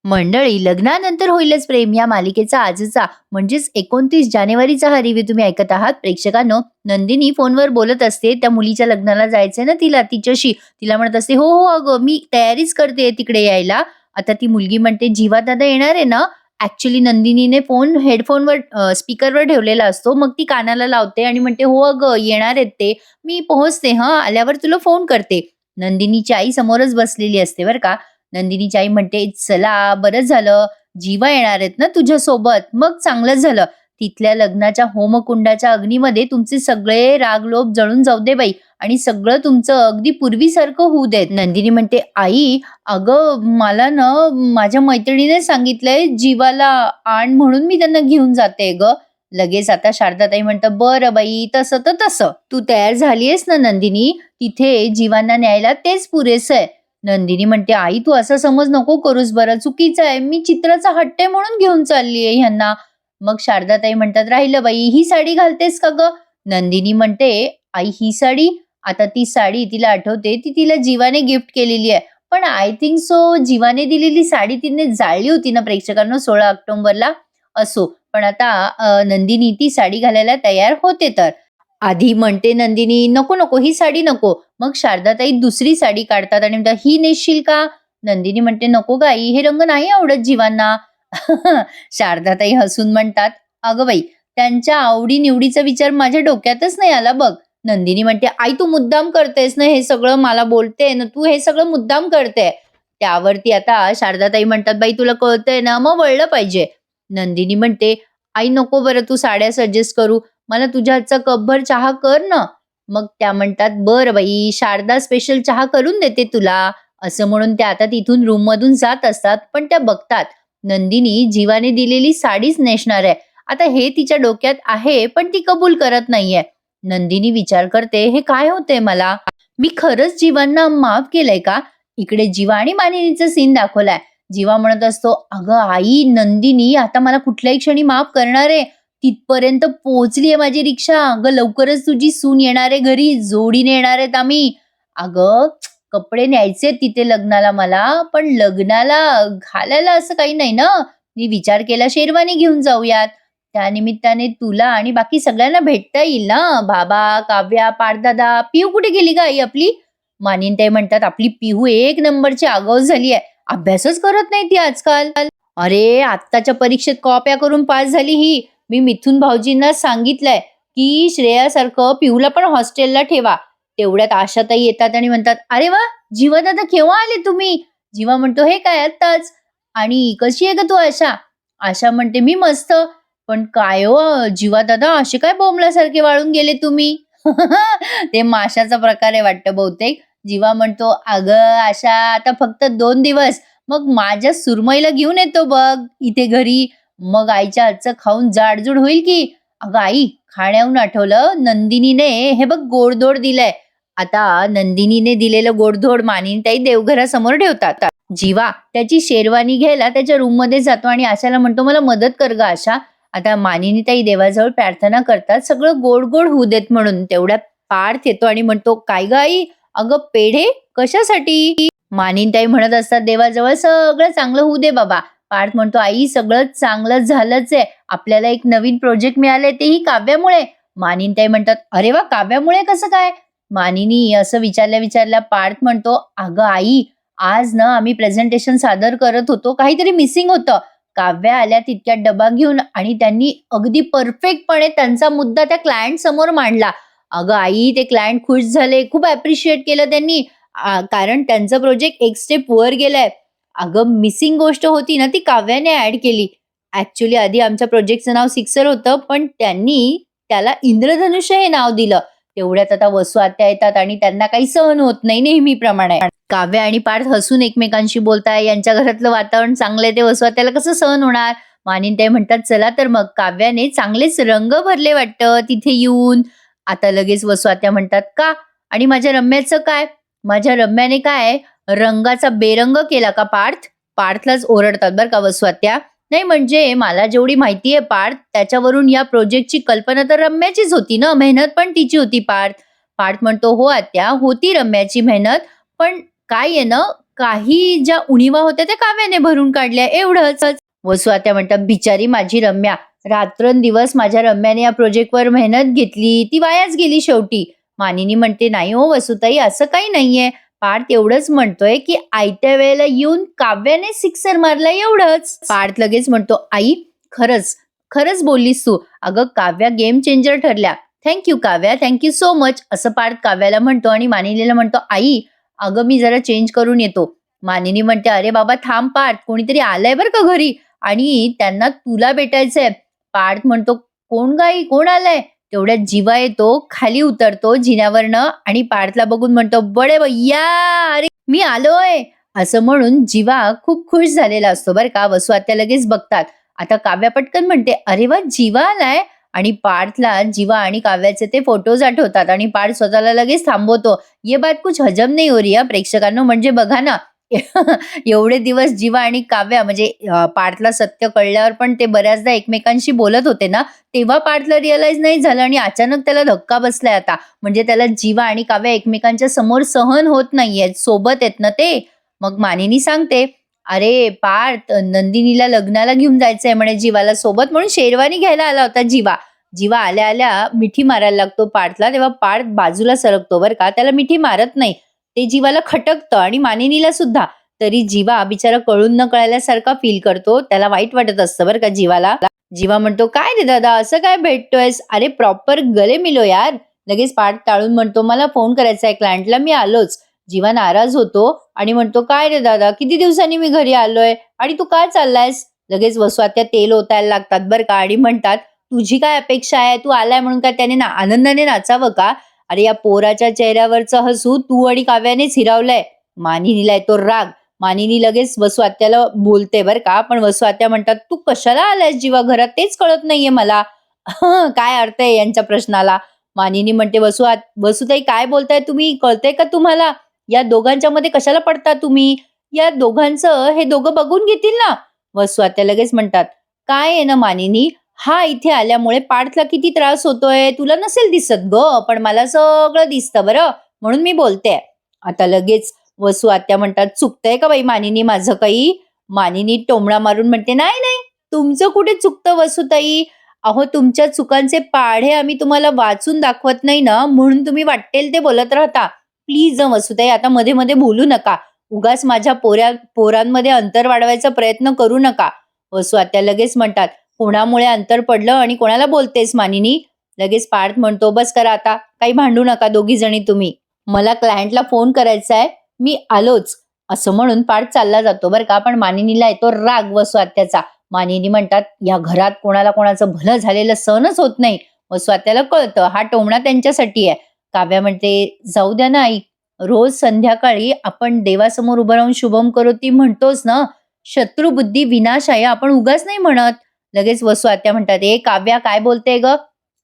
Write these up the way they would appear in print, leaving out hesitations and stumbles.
मंडळी, लग्नानंतर होईलच प्रेम या मालिकेचा आजचा म्हणजेच 29 जानेवारीचा हा रिव्ह्यू तुम्ही ऐकत आहात. प्रेक्षकांनो, नंदिनी फोनवर बोलत असते. त्या मुलीच्या लग्नाला जायचंय ना तिला, तिच्याशी. तिला म्हणत असते, "हो, हो, अगं मी तयारीच करते तिकडे यायला." आता ती मुलगी म्हणते, "जीवा दादा येणार आहे ना?" ॲक्चुअली नंदिनीने फोन हेडफोनवर स्पीकरवर ठेवलेला असतो. मग ती कानाला लावते आणि म्हणते, "हो अगं, येणार आहेत ते. मी पोहोचते हां, आल्यावर तुला फोन करते." नंदिनीची आई समोरच बसलेली असते बरं का. नंदिनीची आई म्हणते, "चला बरंच झालं, जीवा येणार आहेत ना तुझ्यासोबत, मग चांगलंच झालं. तिथल्या लग्नाच्या होमकुंडाच्या अग्नीमध्ये तुमचे सगळे रागलोभ जळून जाऊ दे बाई आणि सगळं तुमचं अगदी पूर्वीसारखं होऊ देत." नंदिनी म्हणते, "आई, अगं मला ना माझ्या मैत्रिणीने सांगितलंय जीवाला आण म्हणून मी त्यांना घेऊन जाते गं." लगेच आता शारदाताई म्हणतात, "बरं बाई, तसं तर तसं. तू तयार झालीयस ना नंदिनी, तिथे जीवांना न्यायला तेच पुरेसं आहे." नंदिनी म्हणते, "आई तू असा समज नको करूस बरं, चुकीचं आहे. मी चित्राचा हट्ट आहे म्हणून घेऊन चालली आहे ह्यांना." मग शारदाताई म्हणतात, "राहिलं बाई, ही साडी घालतेस का गं?" नंदिनी म्हणते, "आई ही साडी?" आता ती साडी तिला आठवते, ती तिला जीवाने गिफ्ट केलेली आहे. पण आय थिंक सो जीवाने दिलेली साडी तिने जाळली होती ना प्रेक्षकांनो 16 ऑक्टोबरला. असो, पण आता नंदिनी ती साडी घालायला तयार होते तर. आधी म्हणते नंदिनी, "नको, नको ही साडी नको." मग शारदाताई दुसरी साडी काढतात आणि म्हणतात, "ही नेसशील का?" नंदिनी म्हणते, "नको गं आई, हे रंग नाही आवडत जीवांना." शारदाताई हसून म्हणतात, "अगं बाई, त्यांच्या आवडी-निवडीचा विचार माझ्या डोक्यातच नाही आला बघ." नंदिनी म्हणते, "आई तू मुद्दाम करतेस ना हे सगळं, मला बोलते ना तू हे सगळं मुद्दाम करते." त्यावरती आता शारदाताई म्हणतात, "बाई तुला कळतंय ना, मग वळलं पाहिजे." नंदिनी म्हणते, "आई नको बरं तू साड्या सजेस्ट करू. मला तुझ्या हातचा कपभर चहा कर ना." मग त्या म्हणतात, "बरं बाई, शारदा स्पेशल चहा करून देते तुला." असं म्हणून त्या आता तिथून रूममधून जात असतात. पण त्या बघतात, नंदिनी जीवाने दिलेली साडीच नेसणार आहे. आता हे तिच्या डोक्यात आहे, पण ती कबूल करत नाहीये. नंदिनी विचार करते, "हे काय होतंय मला? मी खरंच जीवांना माफ केलंय का?" इकडे जीवा आणि मानिनीचा सीन दाखवलाय. जीवा म्हणत असतो, "अगं आई, नंदिनी आता मला कुठल्याही क्षणी माफ करणार आहे. तिथपर्यंत पोहोचलीये माझी रिक्षा. अगं लवकरच तुझी सून येणार आहे घरी, जोडीने येणार आहेत आम्ही. अगं कपडे न्यायचे तिथे लग्नाला मला, पण लग्नाला घालायला असं काही नाही ना. मी विचार केला शेरवानी घेऊन जाऊयात. त्यानिमित्ताने तुला आणि बाकी सगळ्यांना भेटता येईल ना. बाबा, काव्या, पार्थदादा, पिहू कुठे गेली गं आई आपली?" मानिनताई म्हणतात, "आपली पिहू एक नंबरची आगाऊ झाली आहे. अभ्यासच करत नाही ती आजकाल." "अरे आत्ताच्या परीक्षेत कॉप्या करून पास झाली ही. मी मिथून भाऊजींना सांगितलंय, की श्रेयासारखं पिहूला पण हॉस्टेलला ठेवा." तेवढ्यात आशाताई येतात आणि म्हणतात, "अरे वाह! जीवा दादा केव्हा आले तुम्ही?" जीवा म्हणतो, "हे काय आत्ताच." "आणि कशी आहे गं तू आशा?" आशा म्हणते, "मी मस्त." "पण काय हो जीवा दादा असे काय बोंबल्यासारखे वाळून गेले तुम्ही?" ते माशाचा प्रकार आहे वाटतं बहुतेक. जीवा म्हणतो, "अगं आशा आता फक्त 2 दिवस, मग माझ्या सुरमईला घेऊन येतो बघ इथे घरी. मग आईच्या हातचं खाऊन जाडजूड होईल की." "अगं आई, खाण्याहून आठवलं, नंदिनीने हे बघ गोडधोड दिलंय." आता नंदिनीने दिलेलं गोडधोड मानिनीताई देवघरासमोर ठेवतात. जीवा त्याची शेरवानी घ्यायला त्याच्या रूममध्ये जातो आणि आशाला म्हणतो, "मला मदत कर गं आशा." आता मानिनीताई देवाजवळ प्रार्थना करतात, सगळं गोड गोड होऊ देत म्हणून. तेवढ्यात पार्थ येतो आणि म्हणतो, "काय गं आई? अगं पेढे कशासाठी?" मानिनीताई म्हणत असतात देवाजवळ, "सगळं चांगलं होऊ दे बाबा." पार्थ म्हणतो, "आई सगळं चांगलं झालंच आहे. आपल्याला एक नवीन प्रोजेक्ट मिळालंय तेही काव्यामुळे." मानिनीताई म्हणतात, "अरे वा, काव्यामुळे कसं काय?" मानिनी असं विचारल्या विचारल्या पार्थ म्हणतो, "अगं आई, आज ना आम्ही प्रेझेंटेशन सादर करत होतो, काहीतरी मिसिंग होतं. काव्या आल्या तितक्यात डबा घेऊन आणि त्यांनी अगदी परफेक्टपणे त्यांचा मुद्दा त्या क्लायंट समोर मांडला. अगं आई, ते क्लायंट खुश झाले, खूप अप्रिशिएट केलं त्यांनी. कारण त्यांचं प्रोजेक्ट एक स्टेप वर गेलाय. अगं मिसिंग गोष्ट होती ना ती काव्याने ऍड केली. ऍक्च्युली आधी आमच्या प्रोजेक्टचं नाव सिक्सर होतं, पण त्यांनी त्याला इंद्रधनुष्य हे नाव दिलं." तेवढ्यात आता वसू आत्या येतात आणि त्यांना काही सहन होत नाही नेहमीप्रमाणे. काव्या आणि पार्थ हसून एकमेकांशी बोलताय. यांच्या घरातलं वातावरण चांगलं आहे, ते वसू आत्याला कसं सहन होणार? मानिनताई म्हणतात, "चला तर मग." काव्याने चांगलेच रंग भरले वाटतं तिथे येऊन. आता लगेच वसू आत्या म्हणतात, "का? आणि माझ्या रम्याचं काय? माझ्या रम्याने काय रंगाचा बेरंग केला का पार्थ?" पार्थलाच ओरडतात बरं का वसू आत्या. "नाही म्हणजे मला जेवढी माहिती आहे पार्थ, त्याच्यावरून या प्रोजेक्टची कल्पना तर रम्याचीच होती ना, मेहनत पण तिची होती पार्थ." पार्थ म्हणतो, "हो आत्या, होती रम्याची मेहनत, पण काय आहे ना, काही ज्या उणिवा होत्या त्या काव्याने भरून काढल्या, एवढंच. वसू आत्या म्हणतात, बिचारी माझी रम्या, रात्रंदिवस माझ्या रम्याने या प्रोजेक्टवर मेहनत घेतली, ती वायाच गेली शेवटी. मानिनी म्हणते, नाही हो वसुताई, असं काही नाहीये. पार्थ एवढंच म्हणतोय की आयत्या वेळेला येऊन काव्याने सिक्सर मारला, एवढंच. पार्थ लगेच म्हणतो, आई खरंच खरंच बोललीस तू. अगं काव्या गेम चेंजर ठरल्या. Thank you Kavya, thank you so much, असं पार्थ काव्याला म्हणतो आणि मानिनीला म्हणतो, आई अगं मी जरा चेंज करून येतो. मानिनी म्हणते, अरे बाबा थांब पार्थ, कोणीतरी आलंय बरं का घरी आणि त्यांना तुला भेटायचंय. पार्थ म्हणतो, कोण गाई, कोण आलंय? तेवढ्यात जीवा येतो, खाली उतरतो जिन्यावरनं आणि पार्थला बघून म्हणतो, बडे भैया, अरे मी आलोय, असं म्हणून जीवा खूप खुश झालेला असतो बरं का. वसू आत्या लगेच बघतात. आता काव्या पटकन म्हणते, अरे वा जीवा आलाय. आणि पार्थला जीवा आणि काव्याचे ते फोटोज आठवतात आणि पार्थ स्वतःला लगेच थांबवतो. ये बात कुछ हजम नाही हो रही है प्रेक्षकांनो. म्हणजे बघा ना, एवढे दिवस जीवा आणि काव्या म्हणजे पार्थला सत्य कळल्यावर पण ते बऱ्याचदा एकमेकांशी बोलत होते ना, तेव्हा पार्थला रिअलाइज नाही झालं आणि अचानक त्याला धक्का बसलाय आता. म्हणजे त्याला जीवा आणि काव्या एकमेकांच्या समोर सहन होत नाहीयेत, सोबत आहेत ना ते. मग मानिनी सांगते, अरे पार्थ, नंदिनीला लग्नाला घेऊन जायचंय म्हणे जीवाला सोबत, म्हणून शेरवानी घ्यायला आला होता जीवा. जीवा आल्या आल्या मिठी मारायला लागतो पार्थला, तेव्हा पार्थ बाजूला सरकतो बरं का, त्याला मिठी मारत नाही. ते जीवाला खटकतं आणि मानिनीला सुद्धा. तरी जीवा बिचारा कळून न कळाल्यासारखा फील करतो, त्याला वाईट वाटत असतं बरं का जीवाला. जीवा म्हणतो, काय रे दादा असं काय भेटतोयस? अरे प्रॉपर गले मिलो यार. लगेच पार्थ टाळून म्हणतो, मला फोन करायचा आहे क्लायंटला, मी आलोच. जीवा नाराज होतो आणि म्हणतो, काय रे दादा, किती दिवसांनी मी घरी आलोय आणि तू काय चाललायस? लगेच वसू आत्या तेल ओतायला लागतात बरं का आणि म्हणतात, तुझी काय अपेक्षा आहे? तू आलाय म्हणून काय त्याने आनंदाने नाचावं का? अरे या पोराच्या चेहऱ्यावरचं हसू तू आणि काव्यानेच हिरावलंय. मानिनीला येतो राग. मानिनी लगेच वसू आत्याला बोलते बरं का, पण वसू आत्या म्हणतात, तू कशाला आलायस जीवा घरात, तेच कळत नाहीये मला. काय अर्थ आहे यांच्या प्रश्नाला? मानिनी म्हणते, वसुताई काय बोलताय तुम्ही, कळतंय का तुम्हाला? या दोघांच्या मध्ये कशाला पडता तुम्ही? या दोघांचं हे दोघं बघून घेतील ना. वसू आत्या लगेच म्हणतात, काय आहे ना मानिनी, हा इथे आल्यामुळे पार्थला किती त्रास होतोय तुला नसेल दिसत ग, पण मला सगळं दिसतं बरं, म्हणून मी बोलते. आता लगेच वसू आत्या म्हणतात, चुकतंय का बाई मानिनी माझं काही? मानिनी टोमणा मारून म्हणते, नाही नाही, तुमचं कुठे चुकतं वसुताई. अहो तुमच्या चुकांचे पाढे आम्ही तुम्हाला वाचून दाखवत नाही ना, म्हणून तुम्ही वाटेल ते बोलत राहता. प्लीज वसुताई, आता मध्ये मध्ये बोलू नका. उगाच माझ्या पोरांमध्ये अंतर वाढवायचा प्रयत्न करू नका. वसू आत्या लगेच म्हणतात, कोणामुळे अंतर पडलं आणि कोणाला बोलतेस मानिनी? लगेच पार्थ म्हणतो, बस करा आता, काही भांडू नका दोघी जणी तुम्ही. मला क्लायंटला फोन करायचा आहे, मी आलोच, असं म्हणून पार्थ चालला जातो बरं का. पण मानिनीला येतो राग वसू आत्याचा. मानिनी म्हणतात, या घरात कोणाला कोणाचं भलं झालेलं सहनच होत नाही. वसू आत्याला कळतं हा टोमणा त्यांच्यासाठी आहे. काव्या म्हणते, जाऊ द्या ना आई, रोज संध्याकाळी आपण देवासमोर उभं राहून शुभम करोती म्हणतोच ना, शत्रुबुद्धी विनाशाय आपण उगाच नाही म्हणत. लगेच वसू आत्या म्हणतात, ए काव्या काय बोलते ग?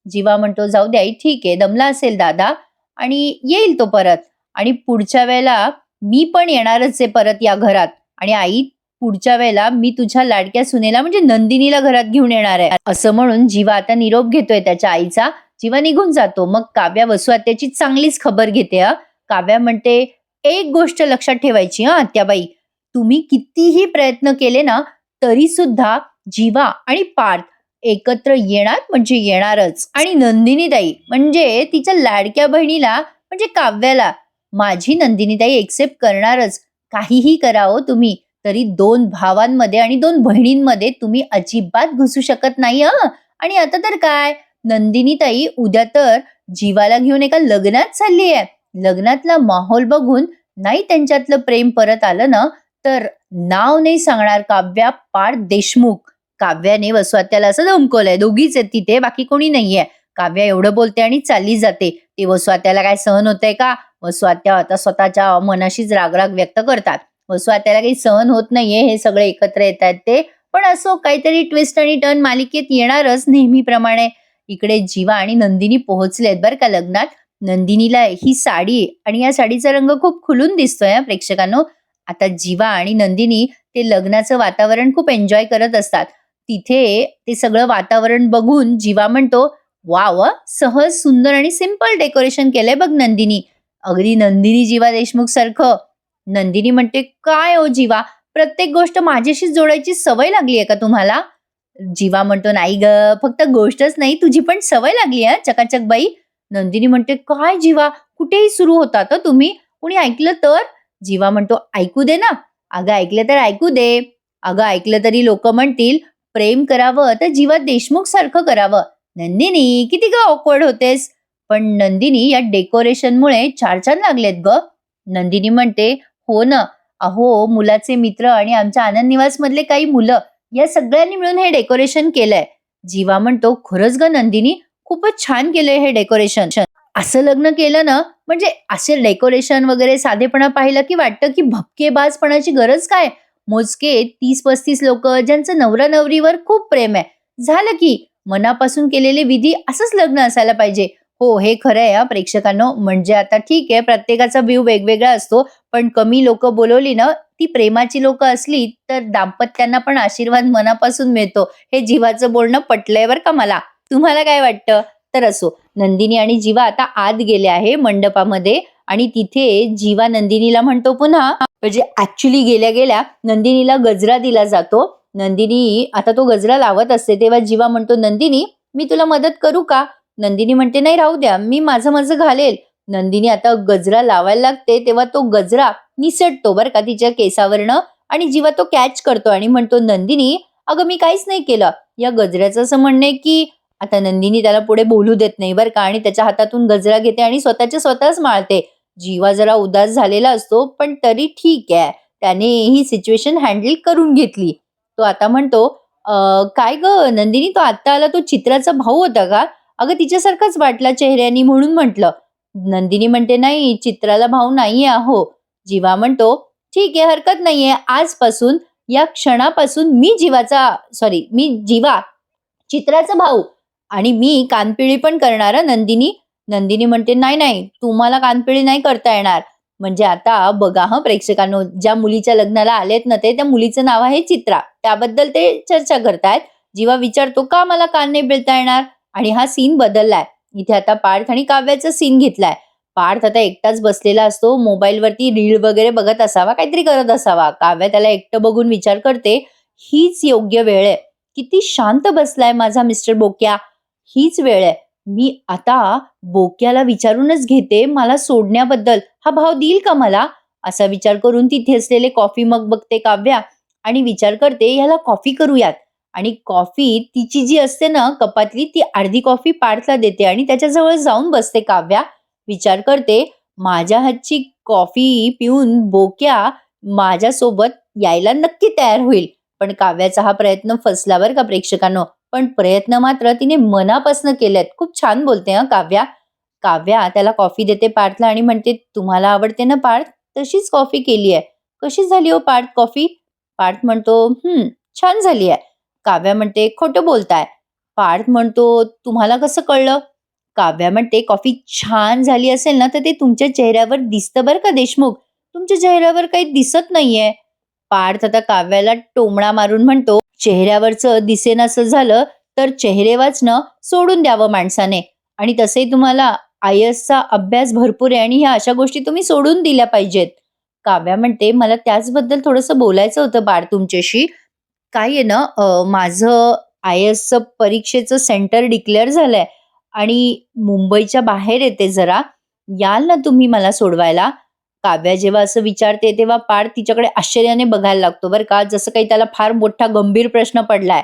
जीवा म्हणतो, जाऊ द्या आई, ठीक आहे, दमला असेल दादा आणि येईल तो परत, आणि पुढच्या वेळेला मी पण येणारच आहे परत या घरात, आणि आई पुढच्या वेळेला मी तुझ्या लाडक्या सुनेला म्हणजे नंदिनीला घरात घेऊन येणार आहे, असं म्हणून जीवा आता निरोप घेतोय त्याच्या आईचा. जीवा निघून जातो. मग काव्या वसू आत्याची चांगलीच खबर घेते. काव्या म्हणते, एक गोष्ट लक्षात ठेवायची आत्याबाई, तुम्ही कितीही प्रयत्न केले ना तरी सुद्धा जीवा आणि पार्थ एकत्र येणार म्हणजे येणारच. आणि नंदिनीताई म्हणजे तिच्या लाडक्या बहिणीला म्हणजे काव्याला माझी नंदिनीताई एक्सेप्ट करणारच. काहीही करा हो तुम्ही, तरी दोन भावांमध्ये आणि दोन बहिणींमध्ये तुम्ही अजिबात घुसू शकत नाही. आणि आता तर काय, नंदिनीताई उद्या तर जीवाला घेऊन एका लग्नात चालली आहे. लग्नातला माहोल बघून नाही त्यांच्यातलं प्रेम परत आलं ना, तर नाव नाही सांगणार काव्या पार्थ देशमुख. काव्याने वसू आत्याला असं धमकवलंय, दोघीच आहेत तिथे, बाकी कोणी नाहीये. काव्या एवढं बोलते आणि चालली जाते. ते वसू आत्याला काय सहन होतंय का? वसू आत्या आता स्वतःच्या मनाशीच रागराग व्यक्त करतात. वसू आत्याला काही सहन होत नाहीये हे सगळे एकत्र येत आहेत ते, पण असो काहीतरी ट्विस्ट आणि टर्न मालिकेत येणारच नेहमीप्रमाणे. इकडे जीवा आणि नंदिनी पोहोचलेत बरं का लग्नात. नंदिनीला ही साडी आणि या साडीचा रंग खूप खुलून दिसतोय प्रेक्षकांनो. आता जीवा आणि नंदिनी ते लग्नाचं वातावरण खूप एन्जॉय करत असतात. तिथे ते सगळं वातावरण बघून जीवा म्हणतो, वाव, सहज सुंदर आणि सिंपल डेकोरेशन केलंय बघ नंदिनी. अगदी नंदिनी जीवा देशमुख सारखं. नंदिनी म्हणते, "काय हो जीवा, प्रत्येक गोष्ट माझ्याशीच जोडायची सवय लागली आहे का तुम्हाला?" जीवा म्हणतो, "नाही गं, फक्त गोष्टच नाही, तुझी पण सवय लागली आहे चकाचक बाई." नंदिनी म्हणते, "काय जीवा, कुठेही सुरू होतात हं तुम्ही, कुणी ऐकलं तर?" जीवा म्हणतो, "ऐकू दे ना." "अगं ऐकलं तर ऐकू दे. अगं ऐकलं तरी लोकं म्हणतील, प्रेम करावं तर जीवा देशमुखसारखं करावं." "नंदिनी, किती गं ऑकवर्ड होतेस?" पण नंदिनी या डेकोरेशनमुळे छान लागलेत गं. नंदिनी म्हणते, "हो ना. अहो, मुलाचे मित्र आणि आमच्या आनंद निवासमधले काही मुलं या सगळ्यांनी मिळून हे डेकोरेशन केलंय." जीवा म्हणतो, "खरंच गं नंदिनी, खूपच छान केलंय हे डेकोरेशन." असं लग्न केलं ना, म्हणजे असे डेकोरेशन वगैरे साधेपणा पाहिलं की वाटतं की भपकेबाजपणाची गरज काय? मोजके 30-35 लोकं ज्यांचं नवरा-नवरीवर खूप प्रेम आहे. झालं की मनापासून केलेले विधी असंच लग्न असायला पाहिजे. हो, हे खरं आहे हां प्रेक्षकांनो. म्हणजे आता ठीक आहे, प्रत्येकाचा व्ह्यू वेगवेगळा असतो. पण कमी लोकं बोलवली ना, ती प्रेमाची लोकं असली, तर दाम्पत्यांना पण आशीर्वाद मनापासून मिळतो. हे जीवाचं बोलणं पटलंय बरं का मला. तुम्हाला काय वाटतं? तर असो, नंदिनी आणि जीवा आता आत गेले आहे मंडपामध्ये आणि तिथे जीवा नंदिनीला म्हणतो पुन्हा, म्हणजे ॲक्चुअली गेल्या-गेल्या नंदिनीला गजरा दिला जातो. नंदिनी आता तो गजरा लावत असते, तेव्हा जीवा म्हणतो, "नंदिनी, मी तुला मदत करू का?" नंदिनी म्हणते, "नाही राहू द्या, मी माझं-माझं घालेल." नंदिनी आता गजरा लावायला लागते, तेव्हा तो गजरा निसटतो बरं का तिच्या केसावरनं आणि जीवा तो कॅच करतो आणि म्हणतो, "नंदिनी, अगं मी काहीच नाही केलं." या गजऱ्याचं असं म्हणणं आहे, की आता नंदिनी त्याला पुढे बोलू देत नाही बरं का आणि त्याच्या हातातून गजरा घेते आणि स्वतःच्या स्वतःच माळते. जीवा जरा उदास झालेला असतो, पण तरी ठीक आहे. त्याने ही सिच्युएशन हँडल करून घेतली. तो आता म्हणतो, "अ, काय गं नंदिनी, तो आत्ता आला तो चित्राचा भाऊ होता का?" "अगं तिच्यासारखाच वाटला चेहऱ्यानी म्हणून म्हटलं." नंदिनी म्हणते, "नाही, चित्राला भाऊ नाहीये अहो." जीवा म्हणतो, "ठीक आहे, हरकत नाहीये. आजपासून, या क्षणापासून मी जीवा चित्राचा भाऊ आणि मी कानपिळी पण करणार हं नंदिनी." नंदिनी म्हणते, "नाही, नाही, तुम्हाला कानपिळी नाही करता येणार." म्हणजे आता बघा हं प्रेक्षकांनो, ज्या मुलीच्या लग्नाला आलेत ना ते, त्या मुलीचं नाव आहे चित्रा. त्याबद्दल ते चर्चा करतायत. जीवा विचारतो, "का मला कान नाही पिळता येणार?" आणि हा सीन बदललाय. इथे आता पार्थ आणि काव्याचा सीन घेतलाय. पार्थ आता एकटाच बसलेला असतो. मोबाईलवरती रील वगैरे बघत असावा, काहीतरी करत असावा. काव्या त्याला एकटं बघून विचार करते, "हीच योग्य वेळ आहे. किती शांत बसलाय माझा मिस्टर बोक्या. हीच वेळ आहे. मी आता बोक्याला विचारूनच घेते मला सोडण्याबद्दल. हा भाव देईल का मला?" असा विचार करून तिथे असलेले कॉफी मग बघते काव्या आणि विचार करते, ह्याला कॉफी करूयात. आणि कॉफी तिची जी असते ना कपातली, ती अर्धी कॉफी पार्थला देते आणि त्याच्याजवळ जाऊन बसते काव्या. विचार करते, माझ्या हातची कॉफी पिऊन बोक्या माझ्यासोबत यायला नक्की तयार होईल. पण काव्याचा हा प्रयत्न फसला बरं का प्रेक्षकांनो. पण प्रयत्न मात्र तिने मनापासून केलेत. खूप छान बोलते हां काव्या. काव्या त्याला कॉफी देते पार्थला आणि म्हणते, "तुम्हाला आवडते ना पार्थ? तशीच कॉफी केली आहे. कशी झाली हो पार्थ कॉफी?" पार्थ म्हणतो, छान झाली आहे." काव्या म्हणते, "खोटं बोलताय." पार्थ म्हणतो, "तुम्हाला कसं कळलं?" काव्या म्हणते, "कॉफी छान झाली असेल ना, तर ते तुमच्या चेहऱ्यावर दिसतं बरं का देशमुख. तुमच्या चेहऱ्यावर काही दिसत नाहीये." पार्थ आता काव्याला टोमणा मारून म्हणतो, "चेहऱ्यावरचं दिसेनासं झालं, तर चेहरे वाचणं सोडून द्यावं माणसाने. आणि तसंही तुम्हाला आय-एसचा अभ्यास भरपूर आहे आणि ह्या अशा गोष्टी तुम्ही सोडून दिल्या पाहिजेत." काव्या म्हणते, "मला त्याचबद्दल थोडंसं बोलायचं होतं बाळ तुमच्याशी. काय आहे ना, माझं आय-एसचं परीक्षेचं सेंटर डिक्लेअर झालंय आणि मुंबईच्या बाहेर येते जरा. याल ना तुम्ही मला सोडवायला?" काव्या जेव्हा असं विचारते, तेव्हा पार्थ तिच्याकडे आश्चर्याने बघायला लागतो बरं का, जसं काही त्याला फार मोठा गंभीर प्रश्न पडलाय.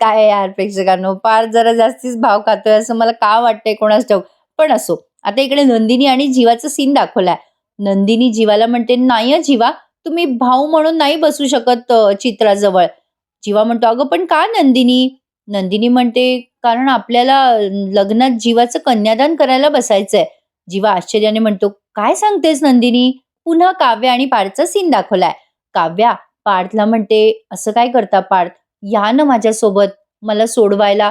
काय यार प्रेक्षकांनो, पार्थ जरा जास्तीच भाव खातोय असं मला का वाटतंय कोणास ठाऊक. पण असो, आता इकडे नंदिनी आणि जीवाचा सीन दाखवलाय. नंदिनी जीवाला म्हणते, "नाही हं जीवा, तुम्ही भाऊ म्हणून नाही बसू शकत चित्राजवळ." जीवा म्हणतो, "अगं पण का नंदिनी?" नंदिनी म्हणते, "कारण आपल्याला लग्नात जीवाचं कन्यादान करायला बसायचंय." जीवा आश्चर्याने म्हणतो, "काय सांगतेस नंदिनी?" पुन्हा काव्या आणि पार्थचा सीन दाखवलाय. काव्या पार्थला म्हणते, "असं काय करता पार्थ? या ना माझ्यासोबत मला सोडवायला."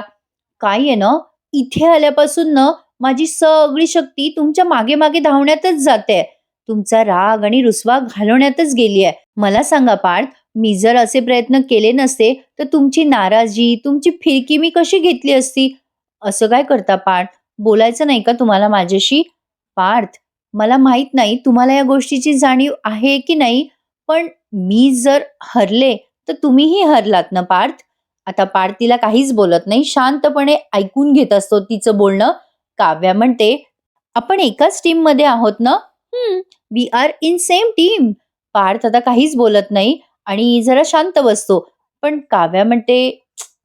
काय आहे ना, इथे आल्यापासून ना माझी सगळी शक्ती तुमच्या मागे-मागे धावण्यातच जाते. तुमचा राग आणि रुसवा घालवण्यातच गेली आहे. मला सांगा पार्थ, मी जर असे प्रयत्न केले नसते, तर तुमची नाराजी, तुमची फिरकी मी कशी घेतली असती? असं काय करता पार्थ? बोलायचं नाही का तुम्हाला माझ्याशी? पार्थ, मला माहीत नाही तुम्हाला या गोष्टीची जाणीव आहे की नाही, पण मी जर हरले, तर तुम्हीही हरलात ना पार्थ. आता पार्थ तिला काहीच बोलत नाही. शांतपणे ऐकून घेत असतो तिचं बोलणं. काव्या म्हणते, "आपण एकाच टीममध्ये आहोत ना?" We are in same team." Parth आता काहीच बोलत नाही आणि जरा शांत बसतो. पण काव्या म्हणते,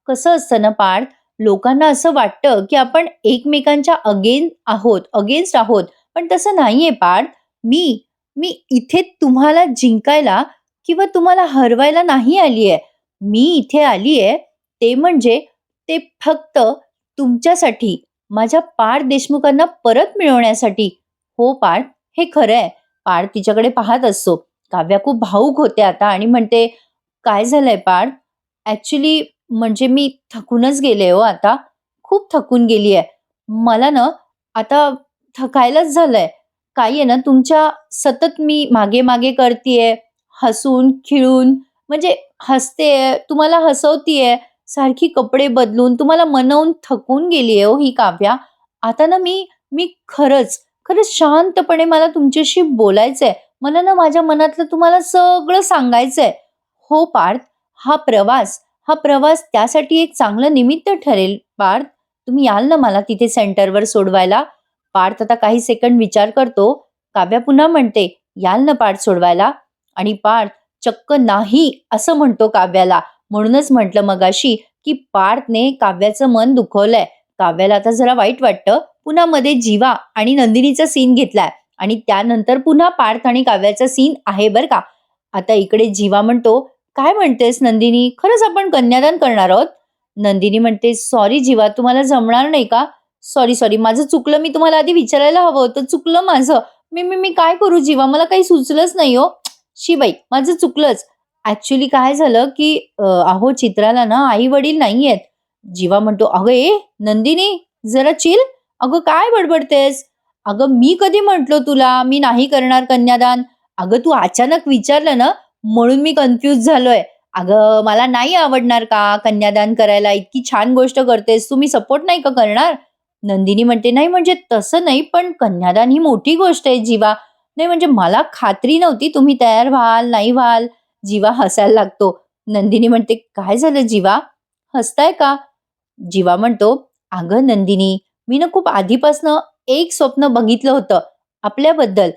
"कसं असतं ना पार्थ, लोकांना असं वाटतं, की आपण एकमेकांच्या अगेन्स्ट आहोत. पण तसं नाहीये पार्थ. मी मी इथे तुम्हाला जिंकायला किंवा तुम्हाला हरवायला नाही आली आहे. मी इथे आली आहे ते म्हणजे ते फक्त तुमच्यासाठी, माझ्या पार्थ देशमुखांना परत मिळवण्यासाठी." "हो पार्थ, हे खरं आहे." पार्थ तिच्याकडे पाहत असतो. काव्या खूप भावूक होते आता आणि म्हणते, "काय झालंय पार्थ? ॲक्चुअली म्हणजे मी थकूनच गेले हो आता. खूप थकून गेली आहे. मला ना आता थकायलाच झालंय. काय आहे ना तुमच्या सतत मी मागे-मागे करतीये, हसून, खिळून म्हणजे हसतेय, तुम्हाला हसवतीये, सारखी कपडे बदलून तुम्हाला मनवून थकून गेली आहे हो ही काव्या. आता ना मी मी खरंच शांतपणे मला तुमच्याशी बोलायचंय. मला ना माझ्या मनातलं तुम्हाला सगळं सांगायचंय. हो पार्थ, हा प्रवास हा प्रवास त्यासाठी एक चांगलं निमित्त ठरेल पार्थ. तुम्ही याल ना मला तिथे सेंटरवर सोडवायला?" पार्थ आता काही सेकंड विचार करतो. काव्या पुन्हा म्हणते, "याल ना पार्थ सोडवायला?" आणि पार्थ चक्क नाही असं म्हणतो काव्याला. म्हणूनच म्हटलं मगाशी, की पार्थने काव्याचं मन दुखवलंय. काव्याला आता जरा वाईट वाटतं. पुन्हा मध्ये जीवा आणि नंदिनीचा सीन घेतलाय आणि त्यानंतर पुन्हा पार्थ आणि काव्याचा सीन आहे बरं का. आता इकडे जीवा म्हणतो, "काय म्हणतेस नंदिनी? खरंच आपण कन्यादान करणार आहोत?" नंदिनी म्हणते, "सॉरी जीवा, तुम्हाला जमणार नाही का?" "सॉरी, माझं चुकलं. मी तुम्हाला आधी विचारायला हवं होतं. चुकलं माझं. मी काय करू जीवा? मला काही सुचलंच नाही हो. शी बाई, माझं चुकलंच." ॲक्चुअली काय झालं, की अहो चित्राला ना आई-वडील नाहीयेत. जीवा म्हणतो, "अगं नंदिनी, जरा चिल. अगं काय बडबडतेस? अगं मी कधी म्हटलो तुला, मी नाही करणार कन्यादान? अगं तू अचानक विचारलं ना, म्हणून मी कन्फ्यूज झालोय. अगं मला नाही आवडणार का कन्यादान करायला? इतकी छान गोष्ट करतेस, तुम्ही सपोर्ट नाही का करणार?" नंदिनी म्हणते, "नाही म्हणजे तसं नाही, पण कन्यादान ही मोठी गोष्ट आहे जीवा. नाही म्हणजे मला खात्री नव्हती तुम्ही तयार व्हाल, नाही व्हाल." जीवा हसायला लागतो. नंदिनी म्हणते, "काय झालं जीवा? हसताय का?" जीवा म्हणतो, "अगं नंदिनी, मी ना खूप आधीपासनं एक स्वप्न बघितलं होतं आपल्याबद्दल.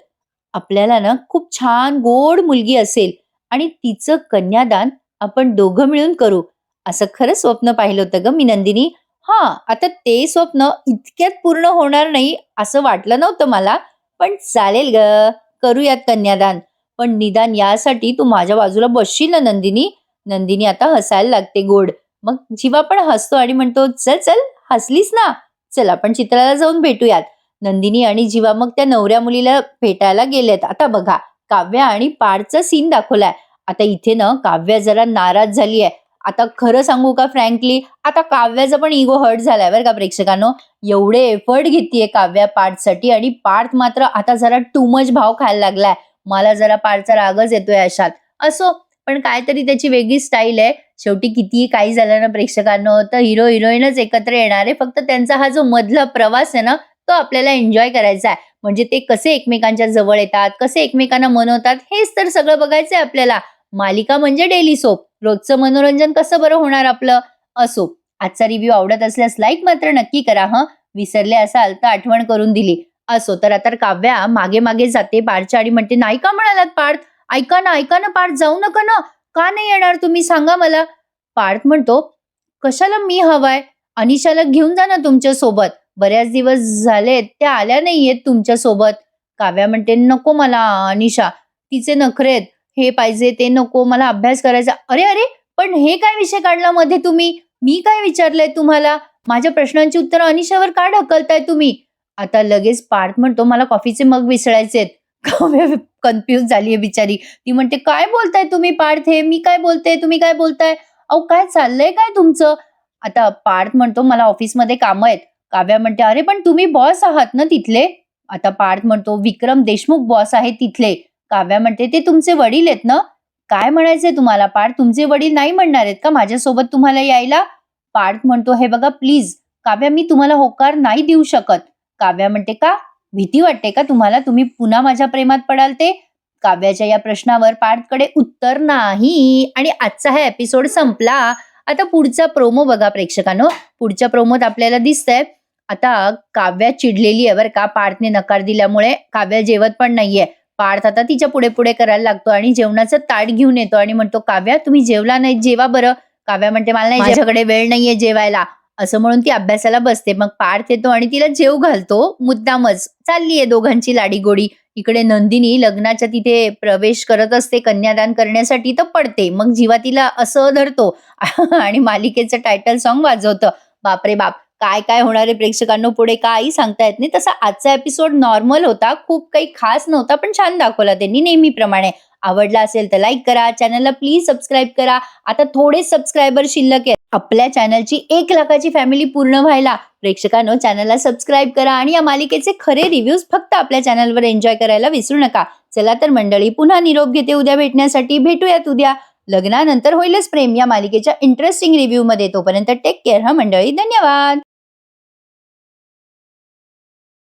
आपल्याला ना खूप छान गोड मुलगी असेल आणि तिचं कन्यादान आपण दोघं मिळून करू. असं खरं स्वप्न पाहिलं होतं गं मी नंदिनी. हां, आता ते स्वप्न इतक्यात पूर्ण होणार नाही असं वाटलं नव्हतं मला. पण चालेल गं, करूयात कन्यादान. पण निदान यासाठी तू माझ्या बाजूला बसशील ना नंदिनी?" नंदिनी आता हसायला लागते गोड. मग जीवा पण हसतो आणि म्हणतो, "चल, हसलीस ना? चल आपण चित्राला जाऊन भेटूयात." नंदिनी आणि जीवा मग त्या नवऱ्या मुलीला भेटायला गेलेत. आता बघा, काव्या आणि पार्थचा सीन दाखवलाय. आता इथे ना काव्या जरा नाराज झाली आहे. आता खरं सांगू का फ्रँकली, आता काव्याचा पण इगो हर्ट झालाय बरं का प्रेक्षकांनो. एवढे एफर्ट घेतीये काव्या पार्थसाठी आणि पार्थ मात्र आता जरा टू मच भाव खायला लागलाय. मला जरा पार्थचा रागच येतोय अशात. असो, पण काहीतरी त्याची वेगळी स्टाईल आहे. शेवटी कितीही काही झालं ना प्रेक्षकांनो, तर हिरो हिरोईनच एकत्र येणार आहे. फक्त त्यांचा हा जो मधला प्रवास आहे ना, तो आपल्याला एन्जॉय करायचा आहे. म्हणजे ते कसे एकमेकांच्या जवळ येतात, कसे एकमेकांना मनवतात, हेच तर सगळं बघायचंय आपल्याला. मालिका म्हणजे डेली सोप. रोजचं मनोरंजन कसं बरं होणार आपलं? असो, आजचा रिव्ह्यू आवडत असल्यास लाईक मात्र नक्की करा हं. विसरले असाल तर आठवण करून दिली. असो, तर आता काव्या मागे-मागे जाते पार्थच्या आणि म्हणते, "नाही का म्हणालात पार्थ? ऐका ना पार्थ, जाऊ नका ना. का नाही येणार तुम्ही सांगा मला?" पार्थ म्हणतो, "कशाला मी हवाय? अनिशाला घेऊन जा ना तुमच्या सोबत. बऱ्याच दिवस झालेत त्या आल्या नाहीयेत तुमच्या सोबत." काव्या म्हणते, "नको मला अनिशा. तिचे नखरे आहेत. हे पाहिजे, ते नको. मला अभ्यास करायचा." "अरे! पण हे काय विषय काढला मध्ये तुम्ही? मी काय विचारलंय तुम्हाला? माझ्या प्रश्नांची उत्तरं अनिशावर का ढकलताय तुम्ही?" आता लगेच पार्थ म्हणतो, "मला कॉफीचे मग विसरायचेत." काव्या कन्फ्यूज झालीये बिचारी. ती म्हणते, "काय बोलताय तुम्ही पार्थ हे? मी काय बोलते? तुम्ही काय बोलताय? अहो काय चाललंय काय तुमचं?" आता पार्थ म्हणतो, "मला ऑफिसमध्ये कामं आहेत." काव्या म्हणते, "अरे पण तुम्ही बॉस आहात ना तिथले?" आता पार्थ म्हणतो, "विक्रम देशमुख बॉस आहेत तिथले." काव्या म्हणते, "ते तुमचे वडील आहेत ना?" "काय म्हणायचंय तुम्हाला पार्थ? तुमचे वडील नाही म्हणणार आहेत का माझ्यासोबत तुम्हाला यायला?" पार्थ म्हणतो, "हे बघा प्लीज काव्या, मी तुम्हाला होकार नाही देऊ शकत." काव्या म्हणते, "का?" भीती वाटते का तुम्हाला? तुम्ही पुन्हा माझ्या प्रेमात पडाल ते? काव्याच्या या प्रश्नावर पार्थकडे उत्तर नाही आणि आजचा हा एपिसोड संपला. आता पुढचा प्रोमो बघा प्रेक्षकांनो. पुढच्या प्रोमोत आपल्याला दिसतंय आता काव्या चिडलेली आहे बरं का. पार्थने नकार दिल्यामुळे काव्या जेवत पण नाहीये. पार्थ आता तिच्या पुढे-पुढे करायला लागतो आणि जेवणाचं ताट घेऊन येतो आणि म्हणतो, "काव्या तुम्ही जेवला नाही, जेवा बरं." काव्या म्हणते, "मला नाही माझ्याकडे वेळ नाहीये जेवायला." असं म्हणून ती अभ्यासाला बसते. मग पार्थ येतो आणि तिला जेवू घालतो मुद्दामच. चाललीये दोघांची लाडीगोडी. इकडे नंदिनी लग्नाच्या तिथे प्रवेश करत असते कन्यादान करण्यासाठी तर पडते. मग जीवा तिला असं धरतो आणि मालिकेचं टायटल सॉन्ग वाजवतं. बापरे बाप! काय होणार आहे प्रेक्षकांनो पुढे काही सांगता येत नाही. तसा आजचा एपिसोड नॉर्मल होता. खूप काही खास नव्हता, पण छान दाखवला त्यांनी नेहमीप्रमाणे. आवडला असेल तर लाईक करा. चॅनलला प्लीज सबस्क्राईब करा. आता थोडेच सबस्क्रायबर शिल्लक आहेत. आपल्या चॅनलची 1 लाखाची फॅमिली पूर्ण व्हायला प्रेक्षकांनो चॅनलला सबस्क्राईब करा आणि या मालिकेचे खरे रिव्ह्यूज फक्त आपल्या चॅनलवर एन्जॉय करायला विसरू नका. चला तर मंडळी पुन्हा निरोप घेते उद्या भेटण्यासाठी. भेटूयात उद्या. लग्नानंतर होईलच प्रेम या मालिकेच्या इंटरेस्टिंग रिव्ह्यू मध्ये. तोपर्यंत टेक केअर हा मंडळी. धन्यवाद.